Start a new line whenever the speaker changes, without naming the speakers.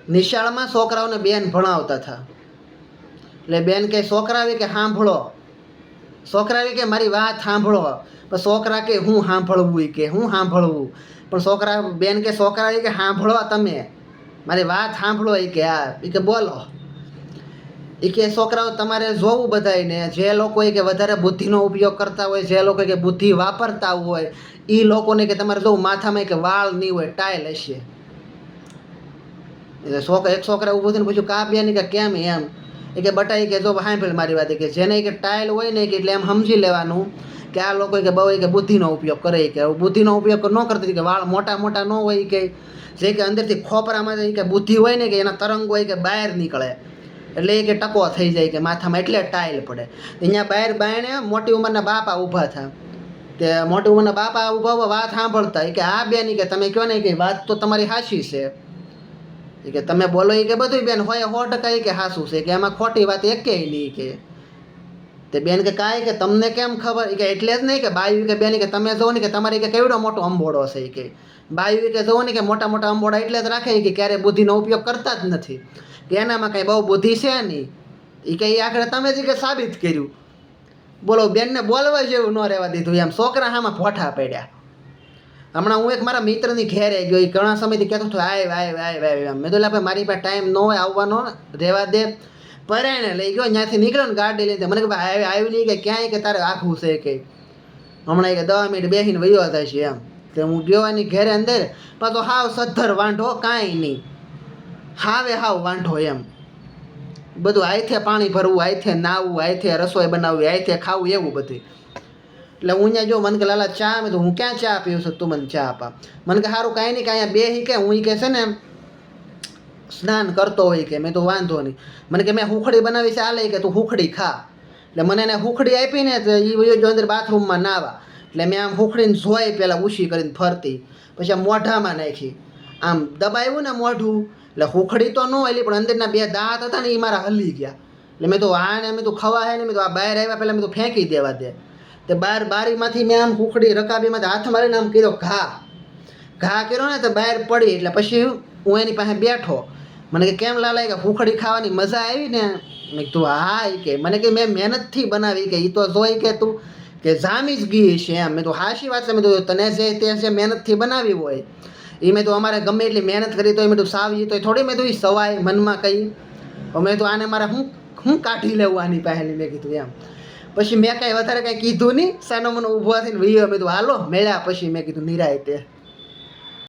નિશાળમાં છોકરાઓને બેન ભણાવતા હતા. એટલે બેન કે છોકરા કે સાંભળો, છોકરા કે મારી વાત સાંભળો. પણ છોકરા કે હું સાંભળવું, કે હું સાંભળવું. પણ છોકરા બેન કે છોકરા કે સાંભળો, તમે મારી વાત સાંભળો. કે હા, કે બોલો. કે છોકરાઓ તમારે જોવું બધાને, જે લોકો કે વધારે બુદ્ધિનો ઉપયોગ કરતા હોય, જે લોકો કે બુદ્ધિ વાપરતા હોય, એ લોકોને કે તમારે જોવું માથામાં કે વાળ નહીં હોય, ટાઈલ હશે. એક છોકરા ઊભું થઈને પૂછ્યું કા બેન કે કેમ એમ. કે બટા કે જો સાંભળ મારી વાત, કે જેને કે ટાઈલ હોય ને કે એટલે એમ સમજી લેવાનું કે આ લોકો કે બહુ કે બુદ્ધિનો ઉપયોગ કરે. કે બુદ્ધિનો ઉપયોગ ન કરતી કે વાળ મોટા મોટા ન હોય, કે જે કે અંદરથી ખોપરામાં કે બુદ્ધિ હોય ને કે એના તરંગ હોય કે બહાર નીકળે, એટલે એ કે ટકો થઈ જાય કે માથામાં, એટલે ટાઈલ પડે. અહીંયા બહાર બાયણે મોટી ઉંમરના બાપા ઊભા થયા. તે મોટી ઉંમરના બાપા ઊભા વાત સાંભળતા. કે આ બેન કે તમે કહો ને કે વાત તો તમારી સાચી છે, કે તમે બોલો કે બધું બેન હોય 100% કે સાચું છે, કે એમાં ખોટી વાત એકેય નહીં. કે તે બેન કે કાંઈ કે તમને કેમ ખબર. કે એટલે જ નહીં કે બાયું કે બેન કે તમે જોવો ને કે તમારી કે કેવડો મોટો અંબોડો છે. કે બાયું કે જોવો ને કે મોટા મોટા અંબોડા એટલે જ રાખે કે ક્યારેય બુદ્ધિનો ઉપયોગ કરતા જ નથી, કે એનામાં કાંઈ બહુ બુદ્ધિ છે નહીં. એ કે આખરે તમે જ કે સાબિત કર્યું. બોલો બેનને બોલવા જેવું ન રહેવા દીધું. એમ છોકરા આમાં ભોઠા પડ્યા. હમણાં હું એક મારા મિત્રની ઘેરે ગયો, એ ઘણા સમયથી કહેતો હતો આવ આવ આવ આવ એમ. મેં તો ભાઈ મારી પાસે ટાઈમ ન હોય આવવાનો, રહેવા દે. પરાયણે લઈ ગયો, ત્યાંથી નીકળ્યો ને ગાડી લઈને, મને કે ભાઈ આવી નહીં કે ક્યાંય કે તારે આખું છે. કે હમણાં કે 10 મિનિટ બેસીને વયો થાય છે એમ. કે હું ગયો એની ઘેરે અંદર, પણ તો હાવ સદ્ધર વાંઢો, કાંઈ નહીં, હાવ વાંઢો એમ. બધું આઈથે પાણી ભરવું, આઈથે નાવું, આઈથે રસોઈ બનાવવી, આઈથે ખાવું, એવું બધું. એટલે હું અહીંયા જો મને કે લાલા ચા, મેં તો હું ક્યાં ચા પીવું છું, તું મને ચા આપા. મને કે સારું કાંઈ નહીં, કે અહીંયા બેસી કે હું કે છે ને સ્નાન કરતો હોય. કે મેં તો વાંધો નહીં. મને કે મેં હુખડી બનાવી છે, આલે કે તું હુખડી ખા. એટલે મને એને હુખડી આપી ને તો એ જો અંદર બાથરૂમમાં નાવા. એટલે મેં આમ હુખડીને જોઈ પહેલાં ઉછી કરીને ફરતી, પછી આમ મોઢામાં નાખી, આમ દબાવ્યું ને મોઢું. એટલે હુખડી તો ન હલી, પણ અંદરના 2 દાંત હતા ને એ મારા હલી ગયા. એટલે મેં તો આને મેં તો ખવાય ને, મેં તો આ બહાર આવ્યા પહેલાં મેં તો ફેંકી દેવા દે. તે બારીમાંથી મેં આમ હુખડી રકાબીમાંથી હાથ મારીને આમ કર્યો ઘા કર્યો ને તો બહાર પડી. એટલે પછી હું એની પાસે બેઠો. મને કે કેમ લાલા કે હુખડી ખાવાની મજા આવી ને. મેં કીધું હા. કે મને કે મેં મહેનતથી બનાવી, કે એ તો જોઈ કે તું કે જામી જ ગઈ છે એમ. મેં તો હાશી વાત છે. મેં તો તને જે મહેનતથી બનાવી હોય એ મેં તો અમારે ગમે એટલી મહેનત કરી તો મેં તો સાવી તો થોડી મેં તો એ સવાય મનમાં કહી. મેં તો આને મારે હું કાઢી લેવું આની પહેલી, મેં કીધું એમ. પછી મેં કાંઈ વધારે કાંઈ કીધું નહીં, સાનો મને ઊભો થઈને વયો. મેં તો હાલો મેળ્યા પછી મેં કીધું નિરાયતે.